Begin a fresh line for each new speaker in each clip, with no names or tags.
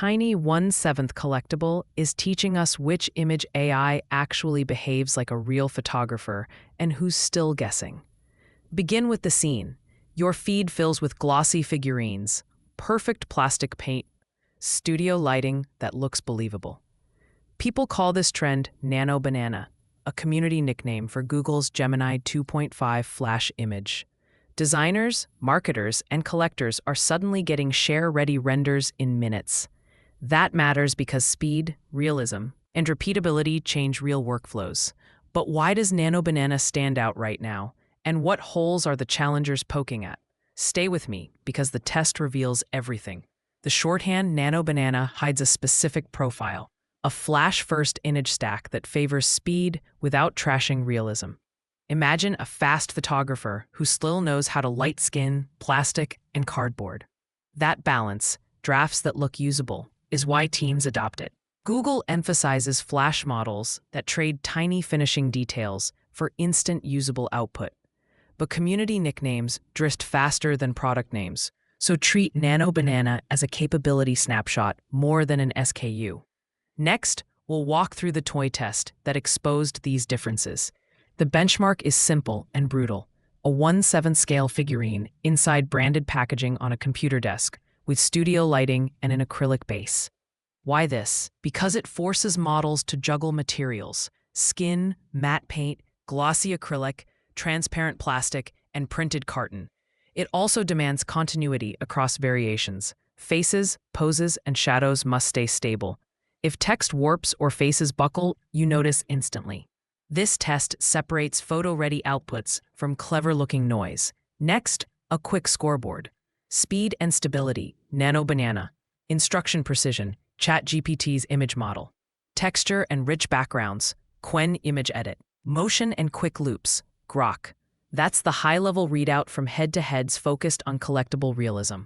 tiny 1/7 collectible is teaching us which image AI actually behaves like a real photographer and who's still guessing. Begin with the scene. Your feed fills with glossy figurines, perfect plastic paint, studio lighting that looks believable. People call this trend Nano Banana, a community nickname for Google's Gemini 2.5 Flash image. Designers, marketers, and collectors are suddenly getting share-ready renders in minutes. That matters because speed, realism, and repeatability change real workflows. But why does Nano Banana stand out right now? And what holes are the challengers poking at? Stay with me, because the test reveals everything. The shorthand Nano Banana hides a specific profile, a flash-first image stack that favors speed without trashing realism. Imagine a fast photographer who still knows how to light skin, plastic, and cardboard. That balance, drafts that look usable, is why teams adopt it. Google emphasizes flash models that trade tiny finishing details for instant usable output. But community nicknames drift faster than product names, so treat Nano Banana as a capability snapshot more than an SKU. Next, we'll walk through the toy test that exposed these differences. The benchmark is simple and brutal: a 1/7 scale figurine inside branded packaging on a computer desk with studio lighting and an acrylic base. Why this? Because it forces models to juggle materials: skin, matte paint, glossy acrylic, transparent plastic, and printed carton. It also demands continuity across variations. Faces, poses, and shadows must stay stable. If text warps or faces buckle, you notice instantly. This test separates photo-ready outputs from clever-looking noise. Next, a quick scoreboard. Speed and stability, Nano Banana. Instruction precision, ChatGPT's image model. Texture and rich backgrounds, Qwen image edit. Motion and quick loops, Grok. That's the high-level readout from head-to-heads focused on collectible realism.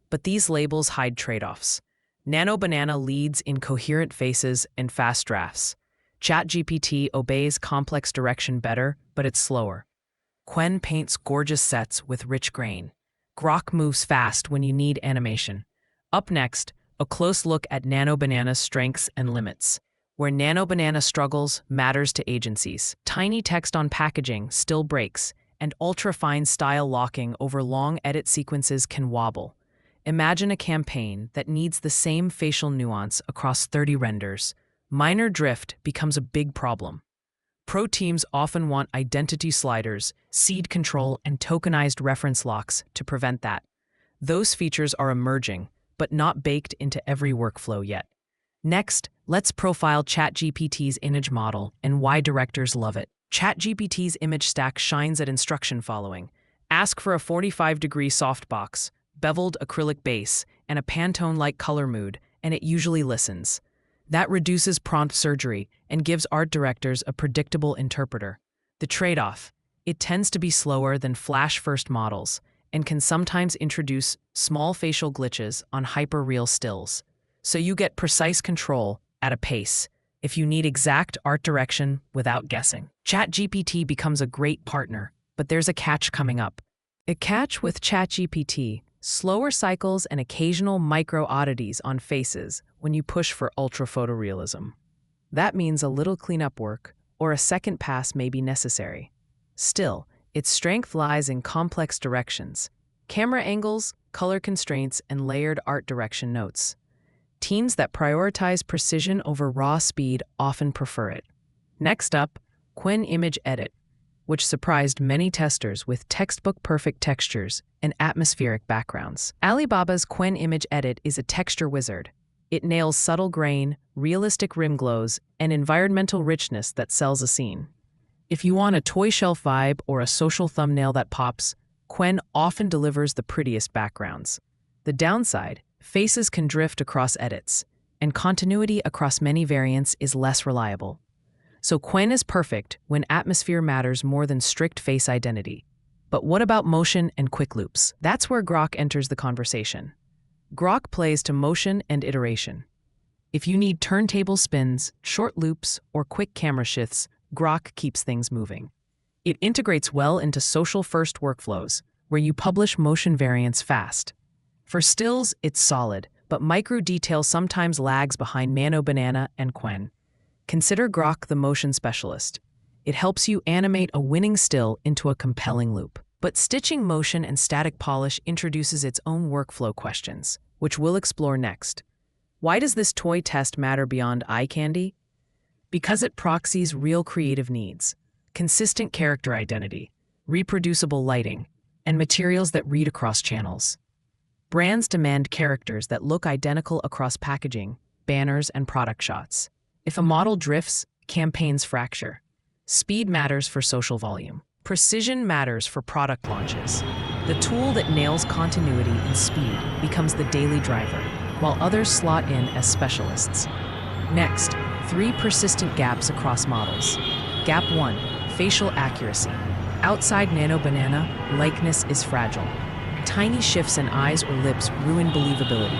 But these labels hide trade-offs. Nano Banana leads in coherent faces and fast drafts. ChatGPT obeys complex direction better, but it's slower. Qwen paints gorgeous sets with rich grain. Grok moves fast when you need animation. Up next, a close look at Nano Banana's strengths and limits. Where Nano Banana struggles matters to agencies. Tiny text on packaging still breaks, and ultra-fine style locking over long edit sequences can wobble. Imagine a campaign that needs the same facial nuance across 30 renders. Minor drift becomes a big problem. Pro teams often want identity sliders, seed control, and tokenized reference locks to prevent that. Those features are emerging, but not baked into every workflow yet. Next, let's profile ChatGPT's image model and why directors love it. ChatGPT's image stack shines at instruction following. Ask for a 45-degree softbox, beveled acrylic base, and a Pantone-like color mood, and it usually listens. That reduces prompt surgery and gives art directors a predictable interpreter. The trade-off: it tends to be slower than flash-first models and can sometimes introduce small facial glitches on hyper-real stills. So you get precise control at a pace if you need exact art direction without guessing. ChatGPT becomes a great partner, but there's a catch coming up. A catch with ChatGPT: slower cycles and occasional micro-oddities on faces when you push for ultra-photorealism. That means a little cleanup work or a second pass may be necessary. Still, its strength lies in complex directions, camera angles, color constraints, and layered art direction notes. Teams that prioritize precision over raw speed often prefer it. Next up, Qwen Image Edit, which surprised many testers with textbook-perfect textures and atmospheric backgrounds. Alibaba's Qwen Image Edit is a texture wizard. It nails subtle grain, realistic rim glows, and environmental richness that sells a scene. If you want a toy shelf vibe or a social thumbnail that pops, Qwen often delivers the prettiest backgrounds. The downside: faces can drift across edits, and continuity across many variants is less reliable. So Qwen is perfect when atmosphere matters more than strict face identity. But what about motion and quick loops? That's where Grok enters the conversation. Grok plays to motion and iteration. If you need turntable spins, short loops, or quick camera shifts, Grok keeps things moving. It integrates well into social-first workflows, where you publish motion variants fast. For stills, it's solid, but micro detail sometimes lags behind Nano Banana and Qwen. Consider Grok the motion specialist. It helps you animate a winning still into a compelling loop. But stitching motion and static polish introduces its own workflow questions, which we'll explore next. Why does this toy test matter beyond eye candy? Because it proxies real creative needs: consistent character identity, reproducible lighting, and materials that read across channels. Brands demand characters that look identical across packaging, banners, and product shots. If a model drifts, campaigns fracture. Speed matters for social volume. Precision matters for product launches. The tool that nails continuity and speed becomes the daily driver, while others slot in as specialists. Next, 3 persistent gaps across models. Gap 1, facial accuracy. Outside Nano Banana, likeness is fragile. Tiny shifts in eyes or lips ruin believability.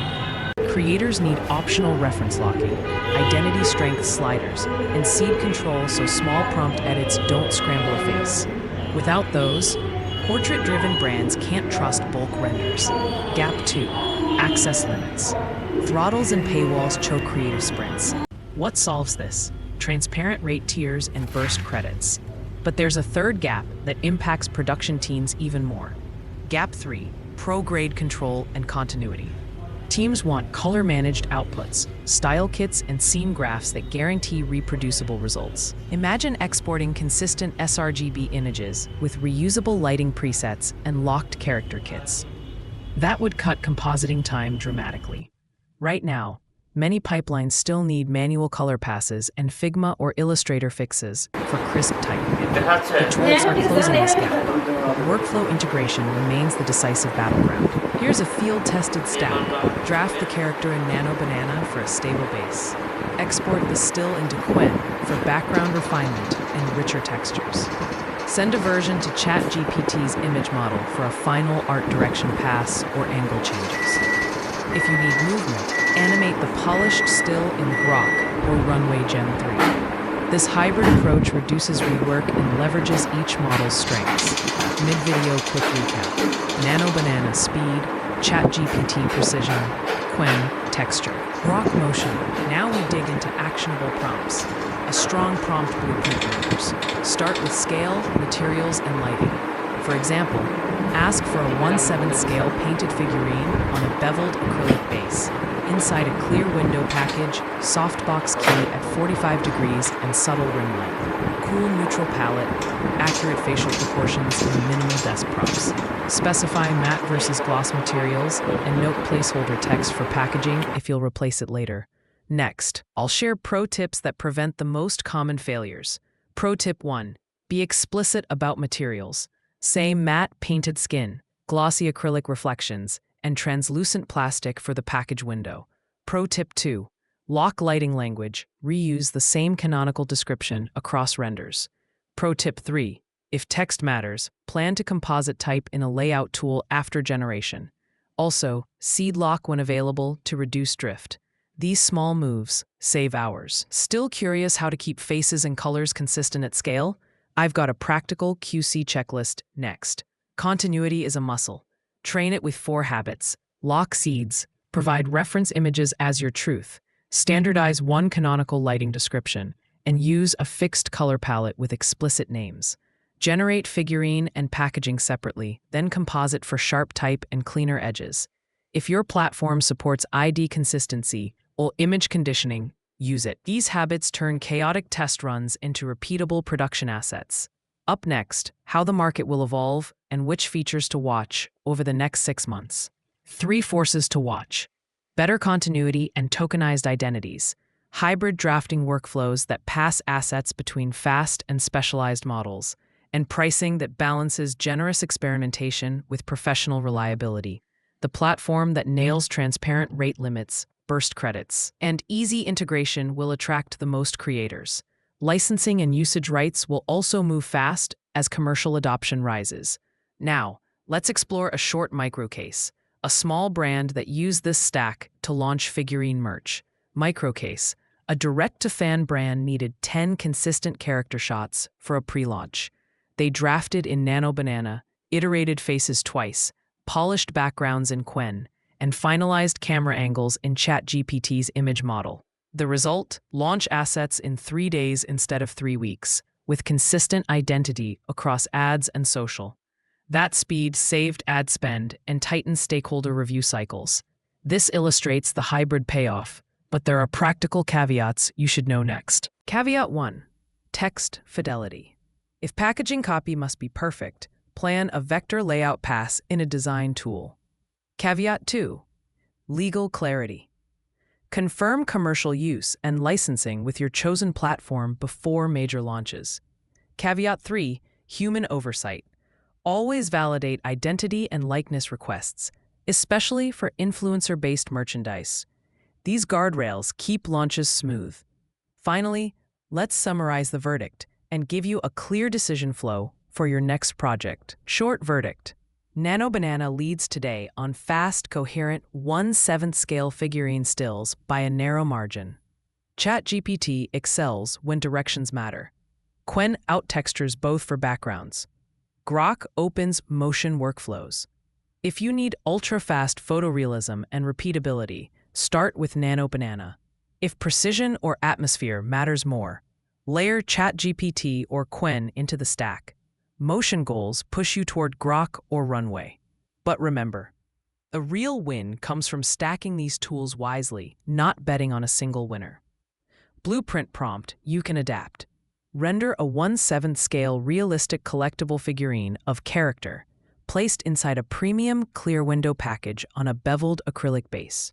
Creators need optional reference locking, identity strength sliders, and seed control so small prompt edits don't scramble a face. Without those, portrait-driven brands can't trust bulk renders. Gap 2, access limits. Throttles and paywalls choke creative sprints. What solves this? Transparent rate tiers and burst credits. But there's a third gap that impacts production teams even more. Gap 3, pro-grade control and continuity. Teams want color-managed outputs, style kits, and scene graphs that guarantee reproducible results. Imagine exporting consistent sRGB images with reusable lighting presets and locked character kits. That would cut compositing time dramatically. Right now, many pipelines still need manual color passes and Figma or Illustrator fixes for crisp typing. The tools are closing this gap. Workflow integration remains the decisive battleground. Here's a field-tested stack. Draft the character in Nano Banana for a stable base. Export the still into Qwen for background refinement and richer textures. Send a version to ChatGPT's image model for a final art direction pass or angle changes. If you need movement, animate the polished still in Grok or Runway Gen 3. This hybrid approach reduces rework and leverages each model's strengths. Mid-video quick recap. Nano Banana speed, ChatGPT precision, Qwen texture. Grok motion. Now we dig into actionable prompts. A strong prompt blueprint matters. Start with scale, materials, and lighting. For example, ask for a 1/7 scale painted figurine on a beveled acrylic base. Inside a clear window package, softbox key at 45 degrees and subtle rim light. Cool neutral palette, accurate facial proportions, and minimal desk props. Specify matte versus gloss materials and note placeholder text for packaging if you'll replace it later. Next, I'll share pro tips that prevent the most common failures. Pro tip 1. Be explicit about materials. Say matte painted skin, glossy acrylic reflections, and translucent plastic for the package window. Pro tip 2. Lock lighting language, reuse the same canonical description across renders. Pro tip 3. If text matters, plan to composite type in a layout tool after generation. Also, seed lock when available to reduce drift. These small moves save hours. Still curious how to keep faces and colors consistent at scale? I've got a practical QC checklist next. Continuity is a muscle. Train it with 4 habits. Lock seeds. Provide reference images as your truth. Standardize one canonical lighting description. And use a fixed color palette with explicit names. Generate figurine and packaging separately, then composite for sharp type and cleaner edges. If your platform supports ID consistency or image conditioning, use it. These habits turn chaotic test runs into repeatable production assets. Up next, how the market will evolve and which features to watch over the next 6 months. 3 forces to watch. Better continuity and tokenized identities. Hybrid drafting workflows that pass assets between fast and specialized models. And pricing that balances generous experimentation with professional reliability. The platform that nails transparent rate limits, burst credits, and easy integration will attract the most creators. Licensing and usage rights will also move fast as commercial adoption rises. Now, let's explore a short microcase, a small brand that used this stack to launch figurine merch. Microcase, a direct-to-fan brand needed 10 consistent character shots for a pre-launch. They drafted in Nano Banana, iterated faces twice, polished backgrounds in Qwen, and finalized camera angles in ChatGPT's image model. The result? Launch assets in 3 days instead of 3 weeks, with consistent identity across ads and social. That speed saved ad spend and tightened stakeholder review cycles. This illustrates the hybrid payoff, but there are practical caveats you should know next. Caveat 1. Text fidelity. If packaging copy must be perfect, plan a vector layout pass in a design tool. Caveat 2. Legal clarity. Confirm commercial use and licensing with your chosen platform before major launches. Caveat 3. Human oversight. Always validate identity and likeness requests, especially for influencer-based merchandise. These guardrails keep launches smooth. Finally, let's summarize the verdict and give you a clear decision flow for your next project. Short verdict. Nano Banana leads today on fast, coherent 1/7 scale figurine stills by a narrow margin. ChatGPT excels when directions matter. Qwen out-textures both for backgrounds. Grok opens motion workflows. If you need ultra-fast photorealism and repeatability, start with Nano Banana. If precision or atmosphere matters more, layer ChatGPT or Qwen into the stack. Motion goals push you toward Grok or Runway. But remember, a real win comes from stacking these tools wisely, not betting on a single winner. Blueprint prompt you can adapt. Render a 1/7 scale realistic collectible figurine of character, placed inside a premium clear window package on a beveled acrylic base.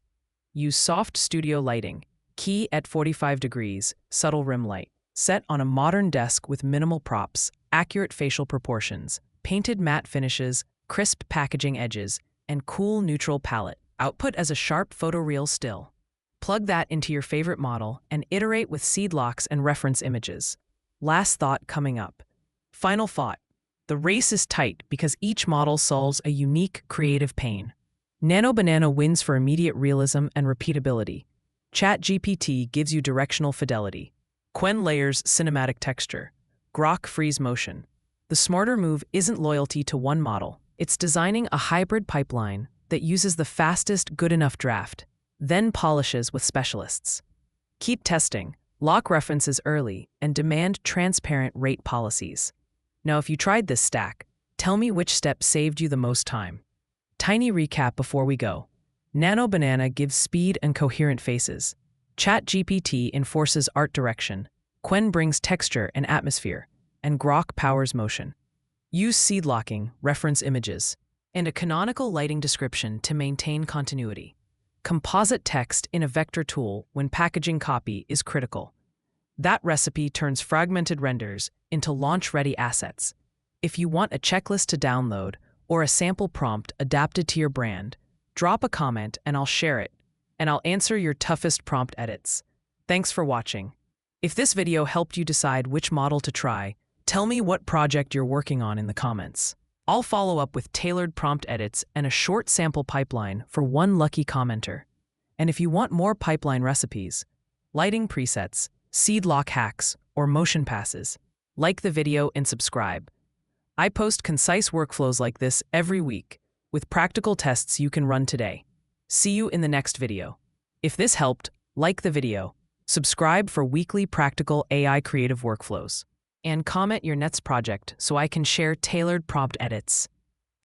Use soft studio lighting, key at 45 degrees, subtle rim light. Set on a modern desk with minimal props, accurate facial proportions, painted matte finishes, crisp packaging edges, and cool neutral palette. Output as a sharp photoreal still. Plug that into your favorite model and iterate with seed locks and reference images. Last thought coming up. Final thought. The race is tight because each model solves a unique creative pain. Nano Banana wins for immediate realism and repeatability. ChatGPT gives you directional fidelity. Qwen layers cinematic texture. Grok frees motion. The smarter move isn't loyalty to one model. It's designing a hybrid pipeline that uses the fastest good enough draft, then polishes with specialists. Keep testing. Lock references early, and demand transparent rate policies. Now, if you tried this stack, tell me which step saved you the most time. Tiny recap before we go. Nano Banana gives speed and coherent faces. ChatGPT enforces art direction. Qwen brings texture and atmosphere, and Grok powers motion. Use seed locking, reference images, and a canonical lighting description to maintain continuity. Composite text in a vector tool when packaging copy is critical. That recipe turns fragmented renders into launch-ready assets. If you want a checklist to download or a sample prompt adapted to your brand, drop a comment and I'll share it, and I'll answer your toughest prompt edits. Thanks for watching. If this video helped you decide which model to try, tell me what project you're working on in the comments. I'll follow up with tailored prompt edits and a short sample pipeline for one lucky commenter. And if you want more pipeline recipes, lighting presets, seed lock hacks, or motion passes, like the video and subscribe. I post concise workflows like this every week, with practical tests you can run today. See you in the next video. If this helped, like the video, subscribe for weekly practical AI creative workflows, and comment your next project so I can share tailored prompt edits.